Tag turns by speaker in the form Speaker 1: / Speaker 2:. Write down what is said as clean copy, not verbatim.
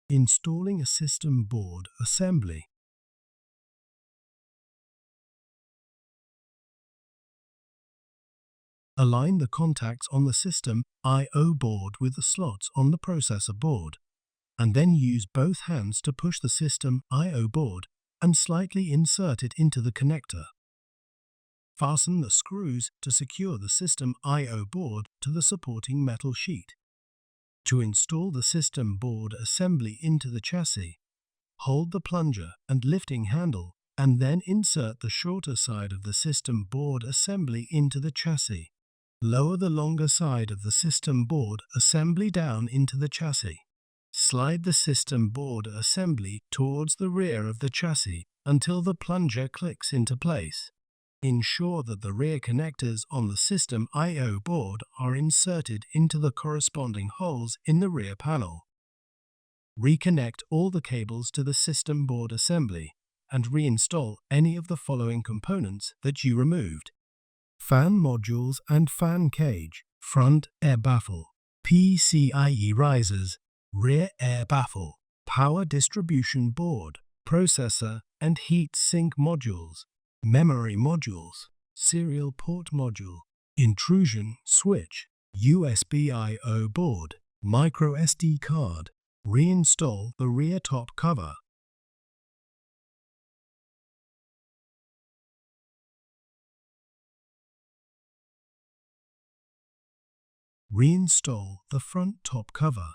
Speaker 1: Installing a system board assembly. Align the contacts on the system I/O board with the slots on the processor board, and then use both hands to push the system I/O board and slightly insert it into the connector. Fasten the screws to secure the system I/O board to the supporting metal sheet. To install the system board assembly into the chassis, hold the plunger and lifting handle and then insert the shorter side of the system board assembly into the chassis. Lower the longer side of the system board assembly down into the chassis. Slide the system board assembly towards the rear of the chassis until the plunger clicks into place. Ensure that the rear connectors on the system I/O board are inserted into the corresponding holes in the rear panel. Reconnect all the cables to the system board assembly and reinstall any of the following components that you removed: fan modules and fan cage, front air baffle, PCIe risers, rear air baffle, power distribution board, processor and heat sink modules, memory modules, serial port module, intrusion switch, USB I/O board, micro SD card. Reinstall the rear top cover. Reinstall the front top cover.